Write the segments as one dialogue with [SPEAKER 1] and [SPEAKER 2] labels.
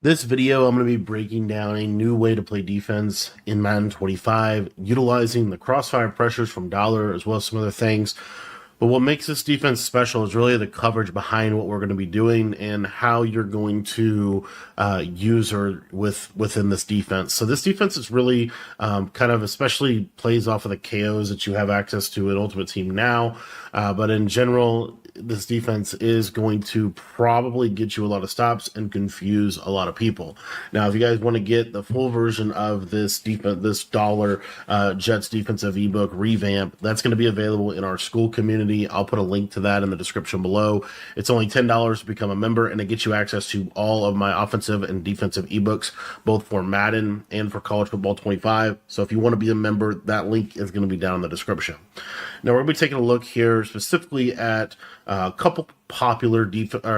[SPEAKER 1] This video, I'm going to be breaking down a new way to play defense in Madden 25, utilizing the crossfire pressures from Dollar as well as some other things. But what makes this defense special is really the coverage behind what we're going to be doing and how you're going to use her within this defense. So this defense is really kind of especially plays off of the KOs that you have access to in Ultimate Team now. But in general, this defense is going to probably get you a lot of stops and confuse a lot of people. Now, if you guys want to get the full version of this defense, this Dollar Jets defensive ebook revamp, that's going to be available in our school community. I'll put a link to that in the description below. It's only $10 to become a member, and it gets you access to all of my offensive and defensive ebooks, both for Madden and for College Football 25. So if you want to be a member, that link is going to be down in the description. Now, we're going to be taking a look here specifically at a couple popular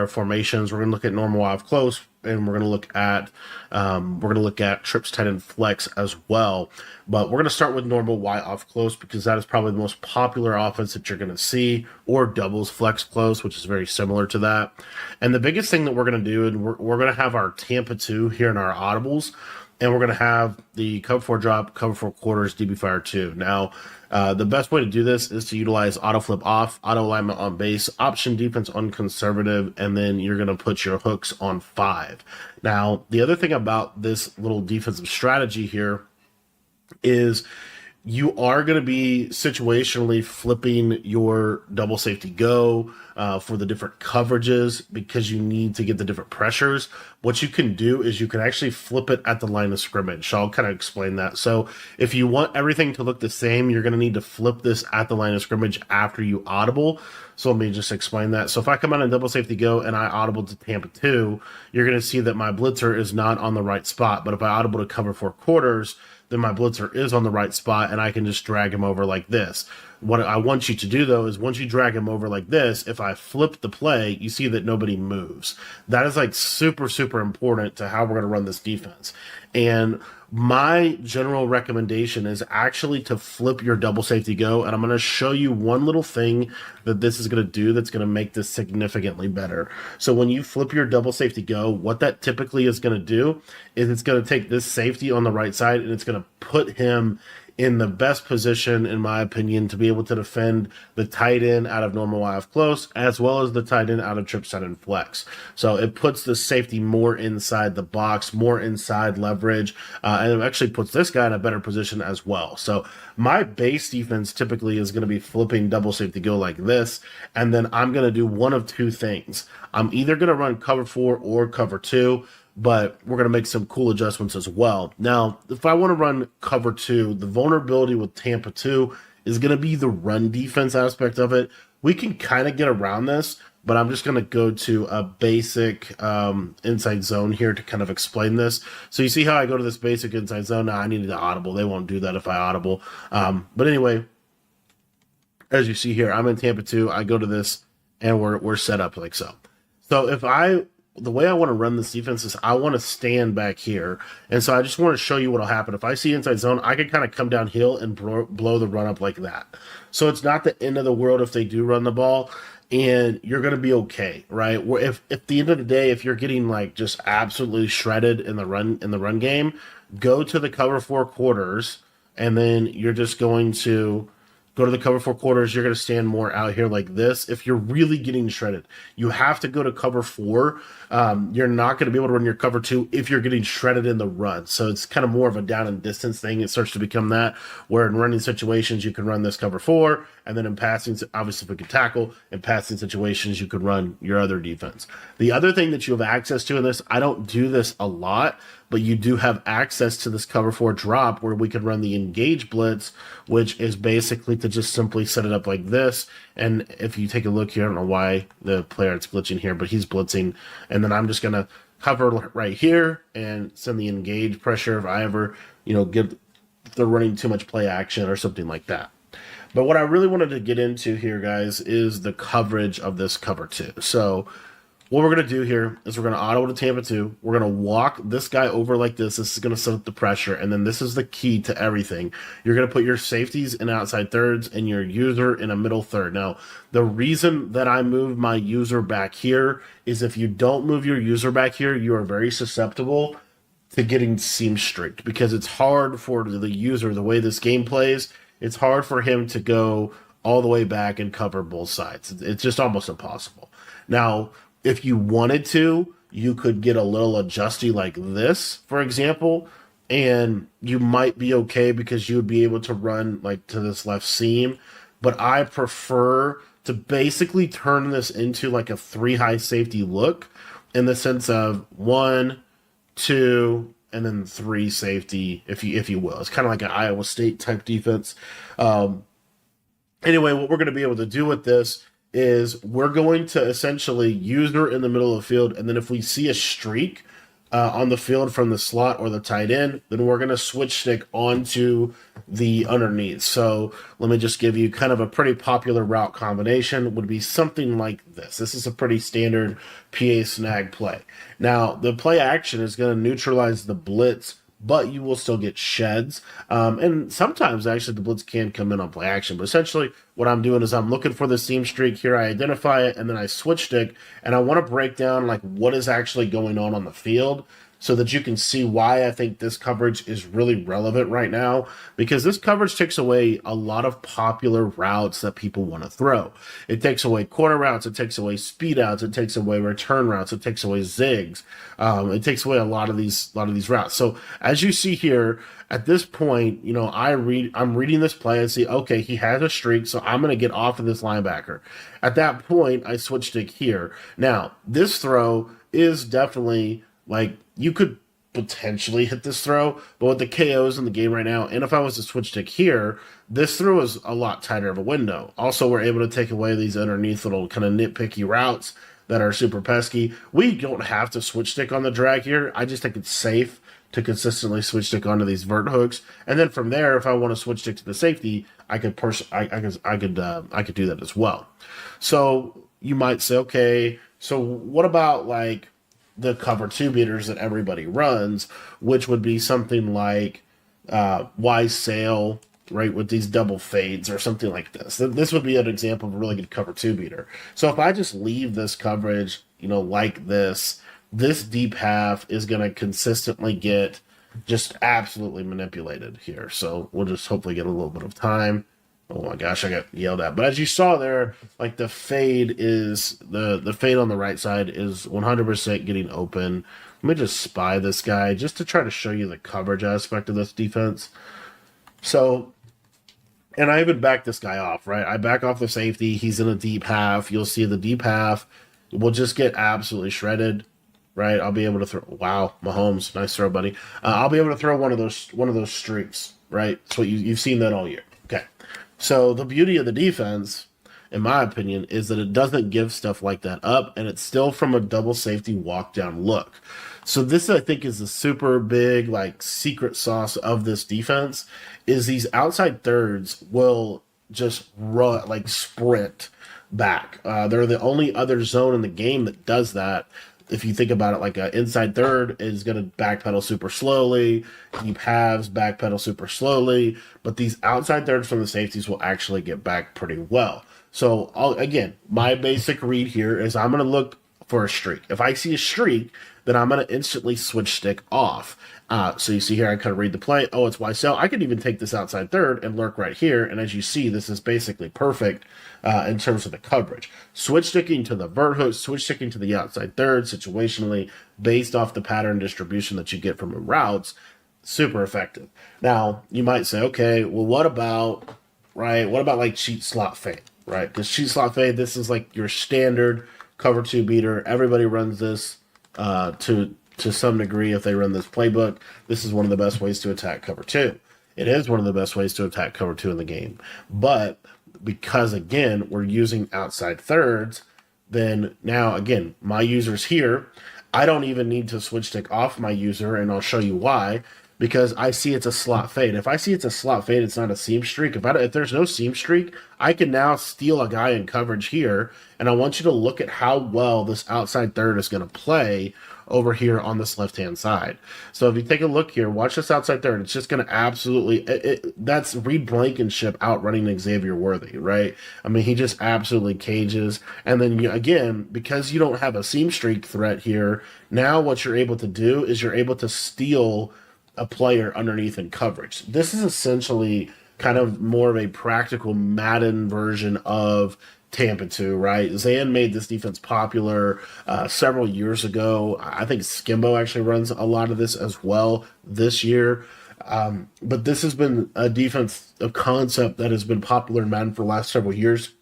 [SPEAKER 1] formations. We're going to look at normal off close, and we're going to look at trips tight end flex as well. But we're going to start with normal Y off close because that is probably the most popular offense that you're going to see, or doubles flex close, which is very similar to that. And the biggest thing that we're going to do, and we're going to have our Tampa 2 here in our audibles. And we're going to have the cover 4 drop, cover 4 quarters, DB fire 2. Now, the best way to do this is to utilize auto flip off, auto alignment on base, option defense on conservative, and then you're going to put your hooks on 5. Now, the other thing about this little defensive strategy here is you are going to be situationally flipping your double safety go for the different coverages because you need to get the different pressures. What you can do is you can actually flip it at the line of scrimmage. So I'll kind of explain that. So if you want everything to look the same, you're going to need to flip this at the line of scrimmage after you audible. So let me just explain that. So if I come out and double safety go and I audible to Tampa 2, you're going to see that my blitzer is not on the right spot. But if I audible to cover 4 quarters, then my blitzer is on the right spot and I can just drag him over like this. What I want you to do, though, is once you drag him over like this, if I flip the play, you see that nobody moves. That is like super, super important to how we're going to run this defense. And my general recommendation is actually to flip your double safety go. And I'm going to show you one little thing that this is going to do that's going to make this significantly better. So when you flip your double safety go, what that typically is going to do is it's going to take this safety on the right side and it's going to put him in the best position, in my opinion, to be able to defend the tight end out of normal off close, as well as the tight end out of trip set and flex. So it puts the safety more inside the box, more inside leverage, and it actually puts this guy in a better position as well. So my base defense typically is going to be flipping double safety go like this, and then I'm going to do one of two things. I'm either going to run cover 4 or cover 2, but we're going to make some cool adjustments as well. Now, if I want to run cover 2, the vulnerability with Tampa 2 is going to be the run defense aspect of it. We can kind of get around this, but I'm just going to go to a basic inside zone here to kind of explain this. So you see how I go to this basic inside zone? Now I needed to audible. They won't do that if I audible. But anyway, as you see here, I'm in Tampa 2. I go to this, and we're set up like so. So the way I want to run this defense is I want to stand back here. And so I just want to show you what will happen. If I see inside zone, I can kind of come downhill and blow the run up like that. So it's not the end of the world if they do run the ball, and you're going to be okay, right? Where if at the end of the day, if you're getting like just absolutely shredded in the run game, go to the cover 4 quarters, and then you're just going to go to the cover 4 quarters. You're going to stand more out here like this. If you're really getting shredded, you have to go to cover 4. You're not going to be able to run your cover 2 if you're getting shredded in the run. So it's kind of more of a down and distance thing. It starts to become that, where in running situations, you can run this cover 4. And then in passing, obviously if we can tackle, in passing situations, you could run your other defense. The other thing that you have access to in this, I don't do this a lot, but you do have access to this cover 4 drop where we could run the engage blitz, which is basically to just simply set it up like this. And if you take a look here, I don't know why the player is glitching here, but he's blitzing. And then I'm just going to hover right here and send the engage pressure if I ever, if they're running too much play action or something like that. But what I really wanted to get into here, guys, is the coverage of this cover 2. So What we're going to do here is we're going to auto to Tampa 2. We're going to walk this guy over like this. This is going to set up the pressure. And then this is the key to everything. You're going to put your safeties in outside thirds and your user in a middle third. Now, the reason that I move my user back here is if you don't move your user back here, you are very susceptible to getting seam streaked, because it's hard for the user, the way this game plays, it's hard for him to go all the way back and cover both sides. It's just almost impossible. Now, if you wanted to, you could get a little adjusty like this, for example, and you might be okay because you would be able to run like to this left seam. But I prefer to basically turn this into like a 3 high safety look, in the sense of 1, 2, and then 3 safety, if you will. It's kind of like an Iowa State type defense. Anyway, what we're going to be able to do with this is we're going to essentially use her in the middle of the field, and then if we see a streak on the field from the slot or the tight end, then we're going to switch stick onto the underneath. So let me just give you kind of a pretty popular route combination. Would be something like this. This is a pretty standard PA snag play. Now, the play action is going to neutralize the blitz, but you will still get sheds. And sometimes, actually, the blitz can come in on play action. But essentially, what I'm doing is I'm looking for the seam streak here. I identify it, and then I switch stick, and I want to break down like what is actually going on the field, so that you can see why I think this coverage is really relevant right now, because this coverage takes away a lot of popular routes that people want to throw. It takes away corner routes, it takes away speed outs, it takes away return routes, it takes away zigs. It takes away a lot of these routes. So as you see here, at this point, I'm reading this play and see, okay, he has a streak, so I'm going to get off of this linebacker. At that point, I switch stick here. Now, this throw is definitely like, you could potentially hit this throw, but with the KOs in the game right now, and if I was to switch stick here, this throw is a lot tighter of a window. Also, we're able to take away these underneath little kind of nitpicky routes that are super pesky. We don't have to switch stick on the drag here. I just think it's safe to consistently switch stick onto these vert hooks, and then from there, if I want to switch stick to the safety, I could do that as well. So you might say, okay, so what about like the cover 2 beaters that everybody runs, which would be something like Wise Sail, right, with these double fades or something like this. This would be an example of a really good cover 2 beater. So if I just leave this coverage, like this deep half is going to consistently get just absolutely manipulated here. So we'll just hopefully get a little bit of time. Oh my gosh, I got yelled at. But as you saw there, like the fade is, the fade on the right side is 100% getting open. Let me just spy this guy just to try to show you the coverage aspect of this defense. So, and I even back this guy off, right? I back off the safety. He's in a deep half. You'll see the deep half will just get absolutely shredded, right? I'll be able to throw, wow, Mahomes, nice throw, buddy. I'll be able to throw one of those streaks, right? So you've seen that all year. Okay. So the beauty of the defense, in my opinion, is that it doesn't give stuff like that up, and it's still from a double safety walk down look. So this, I think, is the super big like secret sauce of this defense, is these outside thirds will just run, like sprint back. They're the only other zone in the game that does that. If you think about it, like an inside third is going to backpedal super slowly, deep halves backpedal super slowly, but these outside thirds from the safeties will actually get back pretty well. So again, my basic read here is I'm going to look for a streak. If I see a streak, then I'm going to instantly switch stick off. So you see here, I kind of read the play. Oh, it's YSL. I could even take this outside third and lurk right here. And as you see, this is basically perfect in terms of the coverage. Switch sticking to the vert hook, switch sticking to the outside third situationally based off the pattern distribution that you get from the routes. Super effective. Now, you might say, okay, well, what about like cheat slot fade, right? Because cheat slot fade, this is like your standard cover 2 beater. Everybody runs this to some degree. If they run this playbook, this is one of the best ways to attack cover 2. It is one of the best ways to attack cover 2 in the game. But because, again, we're using outside thirds, then now, again, my user's here. I don't even need to switch stick off my user, and I'll show you why. because I see it's a slot fade. If I see it's a slot fade, it's not a seam streak. If there's no seam streak, I can now steal a guy in coverage here, and I want you to look at how well this outside third is going to play over here on this left-hand side. So if you take a look here, watch this outside third. It's just going to absolutely, that's Reed Blankenship outrunning Xavier Worthy, right? I mean, he just absolutely cages. And then, again, because you don't have a seam streak threat here, now what you're able to do is you're able to steal a player underneath in coverage. This is essentially kind of more of a practical Madden version of Tampa 2, right? Zan made this defense popular several years ago. I think Skimbo actually runs a lot of this as well this year. But this has been a defense, a concept that has been popular in Madden for the last several years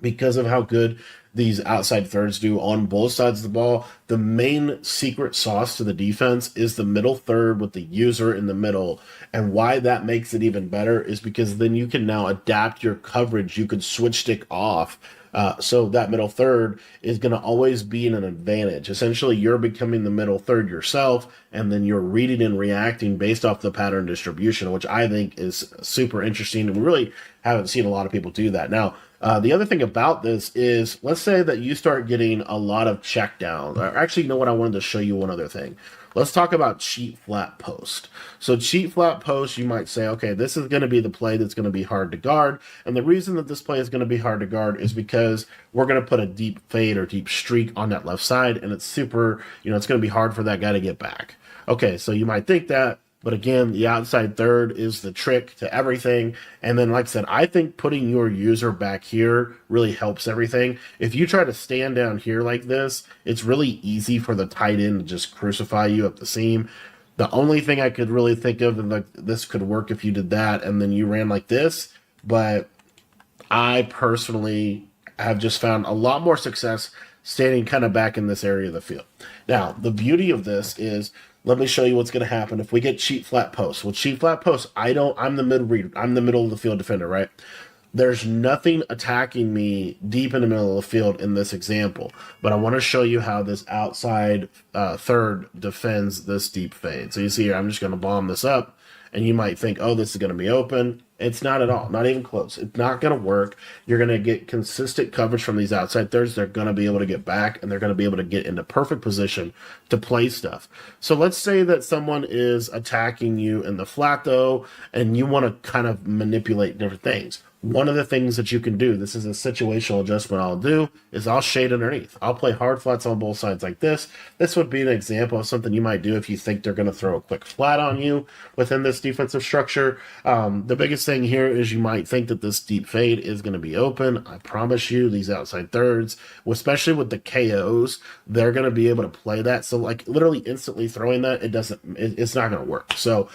[SPEAKER 1] because of how good these outside thirds do on both sides of the ball. The main secret sauce to the defense is the middle third with the user in the middle. And why that makes it even better is because then you can now adapt your coverage. You can switch stick off. So that middle third is going to always be in an advantage. Essentially, you're becoming the middle third yourself, and then you're reading and reacting based off the pattern distribution, which I think is super interesting. And we really haven't seen a lot of people do that. Now, the other thing about this is, let's say that you start getting a lot of check down. Actually, you know what? I wanted to show you one other thing. Let's talk about cheat flat post. So cheat flat post, you might say, okay, this is going to be the play that's going to be hard to guard. And the reason that this play is going to be hard to guard is because we're going to put a deep fade or deep streak on that left side. And it's super, it's going to be hard for that guy to get back. Okay, so you might think that. But again, the outside third is the trick to everything. And then, like I said, I think putting your user back here really helps everything. If you try to stand down here like this, it's really easy for the tight end to just crucify you up the seam. The only thing I could really think of, and like this could work if you did that and then you ran like this. But I personally have just found a lot more success standing kind of back in this area of the field. Now, the beauty of this is, let me show you what's going to happen if we get cheat flat posts. With cheat flat posts, I'm the middle reader. I'm the middle of the field defender, right? There's nothing attacking me deep in the middle of the field in this example, but I want to show you how this outside third defends this deep fade. So you see here, I'm just going to bomb this up, and you might think, oh, this is going to be open. It's not at all, not even close. It's not going to work. You're going to get consistent coverage from these outside thirds. They're going to be able to get back, and they're going to be able to get into perfect position to play stuff. So let's say that someone is attacking you in the flat, though, and you want to kind of manipulate different things. One of the things that you can do, this is a situational adjustment I'll do, is I'll shade underneath. I'll play hard flats on both sides like this. This would be an example of something you might do if you think they're going to throw a quick flat on you within this defensive structure. The biggest thing here is you might think that this deep fade is going to be open. I promise you, these outside thirds, especially with the KOs, they're going to be able to play that. So like literally instantly throwing that, it's not going to work. So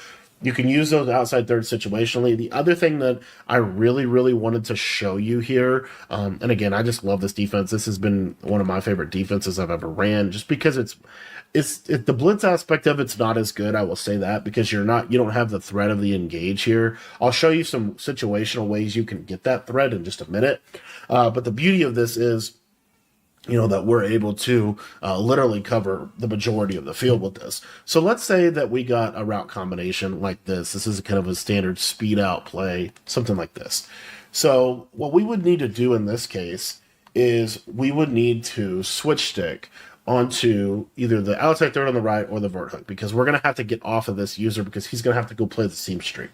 [SPEAKER 1] you can use those outside thirds situationally. The other thing that I really, really wanted to show you here, and again, I just love this defense. This has been one of my favorite defenses I've ever ran, just because it's the blitz aspect of it's not as good. I will say that, because you don't have the threat of the engage here. I'll show you some situational ways you can get that threat in just a minute. But the beauty of this is, that we're able to literally cover the majority of the field with this. So let's say that we got a route combination like this. This is kind of a standard speed out play, something like this. So what we would need to do in this case is we would need to switch stick onto either the outside third on the right or the vert hook, because we're going to have to get off of this user because he's going to have to go play the seam streak.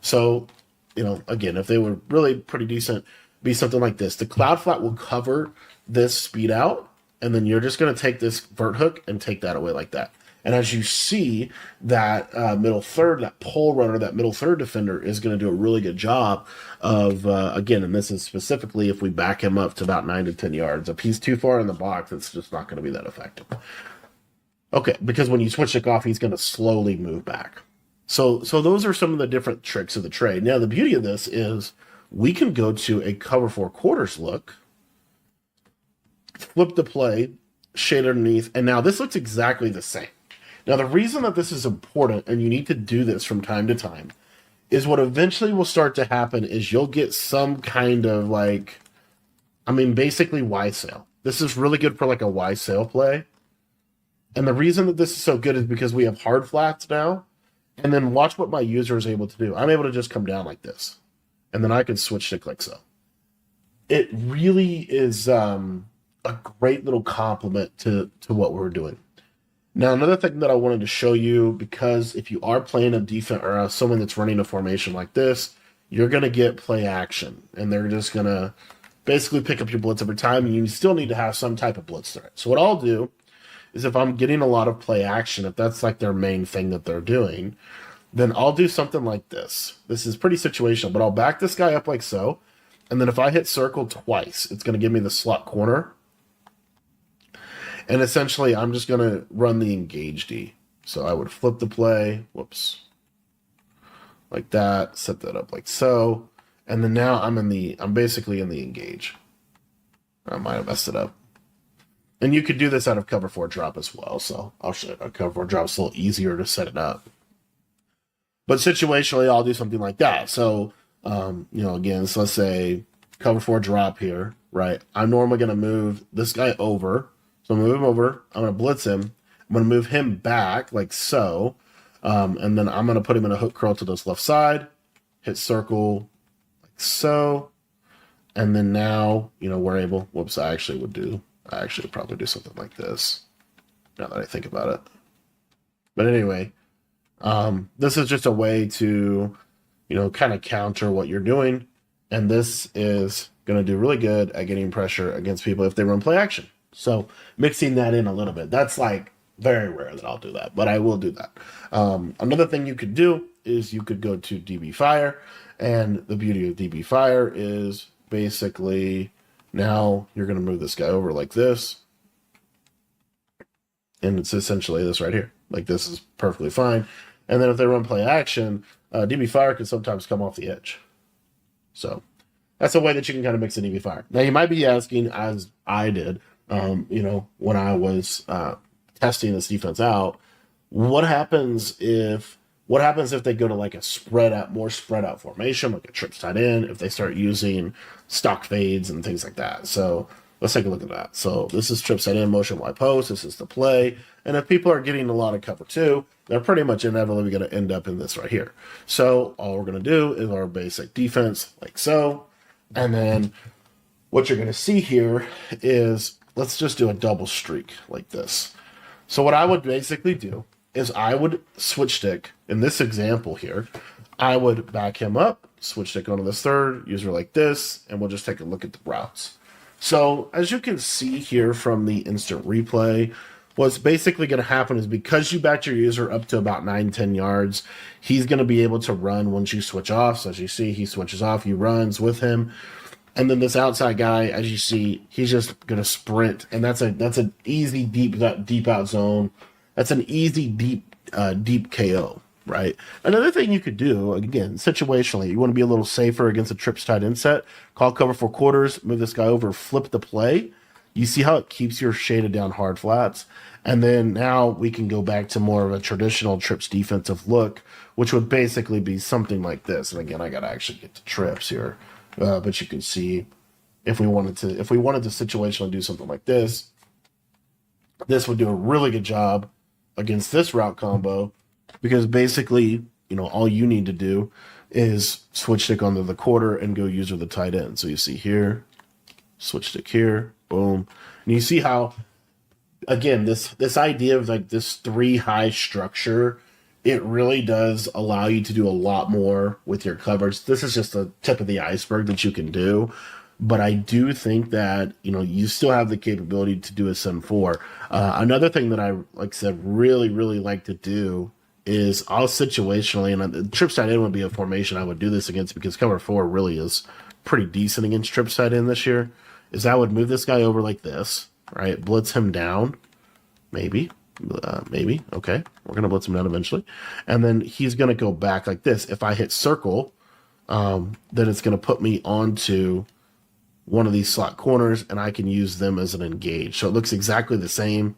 [SPEAKER 1] So, again, if they were really pretty decent, be something like this. The cloud flat will cover this speed out, and then you're just going to take this vert hook and take that away like that. And as you see, that middle third, that pole runner, that middle third defender is going to do a really good job of, again, and this is specifically if we back him up to about 9 to 10 yards. If he's too far in the box, it's just not going to be that effective. Okay, because when you switch it off, he's going to slowly move back. So those are some of the different tricks of the trade. Now, the beauty of this is we can go to a cover 4 quarters look, flip the play, shade underneath, and now this looks exactly the same. Now, the reason that this is important, and you need to do this from time to time, is what eventually will start to happen is you'll get some kind of basically Y sail. This is really good for like a Y sail play. And the reason that this is so good is because we have hard flats now, And then watch what my user is able to do. I'm able to just come down like this. And then I can switch to click so. It really is a great little complement to what we're doing. Now, another thing that I wanted to show you, because if you are playing a defense or someone that's running a formation like this, you're going to get play action. And they're just going to basically pick up your blitz every time. And you still need to have some type of blitz threat. So what I'll do is if I'm getting a lot of play action, if that's like their main thing that they're doing, then I'll do something like this. This is pretty situational, but I'll back this guy up like so. And then if I hit circle twice, it's going to give me the slot corner. And essentially, I'm just going to run the engage D. So I would flip the play. Whoops. Like that. Set that up like so. And then now I'm basically in the engage. I might have messed it up. And you could do this out of cover 4 drop as well. So I'll show you. Cover 4 drop is a little easier to set it up. But situationally, I'll do something like that. So, again, so let's say cover 4 drop here, right? I'm normally going to move this guy over. So I'm going to move him over. I'm going to blitz him. I'm going to move him back like so. And then I'm going to put him in a hook curl to this left side. Hit circle like so. And then now, we're able. Whoops, I actually would probably do something like this. Now that I think about it. But anyway, this is just a way to, kind of counter what you're doing. And this is going to do really good at getting pressure against people if they run play action. So mixing that in a little bit, that's like very rare that I'll do that, but I will do that. Another thing you could do is you could go to DB Fire, and the beauty of DB Fire is basically now you're going to move this guy over like this. And it's essentially this right here. Like this is perfectly fine. And then if they run play action, DB Fire can sometimes come off the edge. So that's a way that you can kind of mix a DB Fire. Now you might be asking, as I did, when I was testing this defense out, what happens if they go to like a more spread out formation, like a trips tight end, if they start using stock fades and things like that. So let's take a look at that. So this is trips tight end, motion wide post. This is the play. And if people are getting a lot of cover 2, they're pretty much inevitably going to end up in this right here. So all we're going to do is our basic defense like so. And then what you're going to see here is, let's just do a double streak like this. So what I would basically do is I would switch stick. In this example here, I would back him up, switch stick onto this third, user like this, and we'll just take a look at the routes. So as you can see here from the instant replay, what's basically going to happen is because you backed your user up to about 9-10 yards, he's going to be able to run once you switch off. So as you see, he switches off, he runs with him. And then this outside guy, as you see, he's just going to sprint. And that's an easy deep out zone. That's an easy deep KO, right? Another thing you could do, again, situationally, you want to be a little safer against a trips tight end set. Call cover 4 quarters, move this guy over, flip the play. You see how it keeps your shaded down hard flats. And then now we can go back to more of a traditional trips defensive look, which would basically be something like this. And again, I got to actually get to trips here. But you can see if we wanted to situationally do something like this, this would do a really good job against this route combo, because basically, all you need to do is switch stick onto the quarter and go user the tight end. So you see here, switch stick here, boom. And you see how, again, this idea of like this 3 high structure, it really does allow you to do a lot more with your coverage. This is just the tip of the iceberg that you can do. But I do think that, you still have the capability to do a Sim 4. Another thing that I, like I said, really, really like to do is I'll situationally, and trips tight end would be a formation I would do this against because cover 4 really is pretty decent against trips tight end this year, is I would move this guy over like this, right? Blitz him down, maybe. Okay, we're going to blitz him down eventually. And then he's going to go back like this. If I hit circle, then it's going to put me onto one of these slot corners, and I can use them as an engage. So it looks exactly the same,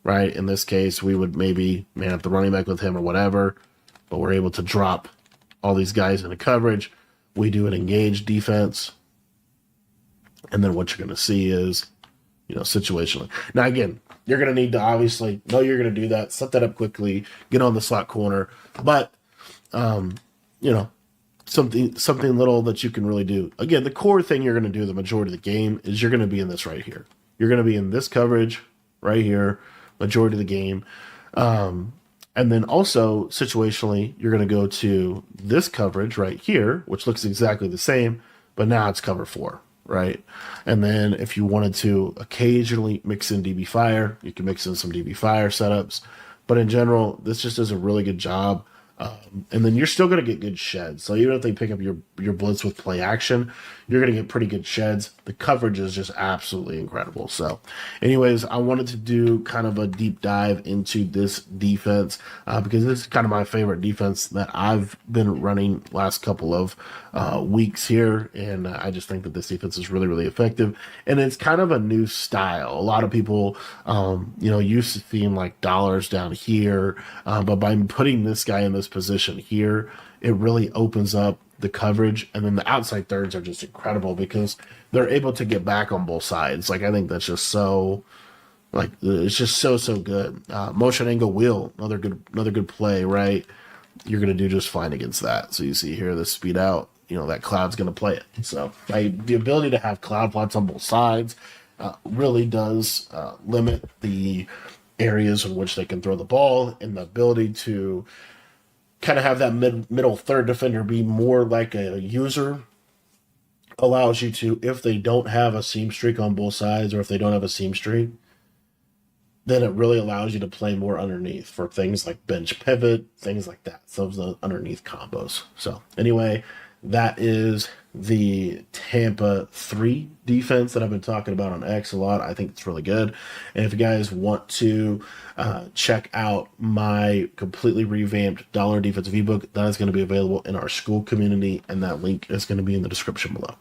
[SPEAKER 1] right? In this case, we would maybe man up the running back with him or whatever, but we're able to drop all these guys into coverage. We do an engage defense. And then what you're going to see is, situationally. Now, again, you're going to need to obviously know you're going to do that, set that up quickly, get on the slot corner. But, you know, something little that you can really do. Again, the core thing you're going to do the majority of the game is you're going to be in this right here. You're going to be in this coverage right here, majority of the game. And then also situationally, you're going to go to this coverage right here, which looks exactly the same, but now it's cover 4, right? And then if you wanted to occasionally mix in DB Fire, you can mix in some DB Fire setups. But in general, this just does a really good job. And then you're still going to get good sheds. So even if they pick up your blitz with play action, you're going to get pretty good sheds. The coverage is just absolutely incredible. So anyways, I wanted to do kind of a deep dive into this defense because this is kind of my favorite defense that I've been running last couple of weeks here. And I just think that this defense is really, really effective. And it's kind of a new style. A lot of people, used to seeing like dollars down here. But by putting this guy in this position here, it really opens up the coverage. And then the outside thirds are just incredible because they're able to get back on both sides. Like, I think that's just so, like, it's just so good. Motion angle wheel, another good play, right? You're going to do just fine against that. So you see here, the speed out, that cloud's going to play it. So the ability to have cloud plots on both sides really does limit the areas in which they can throw the ball, and the ability to kind of have that middle third defender be more like a user allows you to, if they don't have a seam streak on both sides, or if they don't have a seam streak, then it really allows you to play more underneath for things like bench pivot, things like that. So the underneath combos. So anyway, that is the Tampa 3 defense that I've been talking about on X a lot. I think it's really good. And if you guys want to check out my completely revamped dollar defensive ebook, that is going to be available in our school community, and that link is going to be in the description below.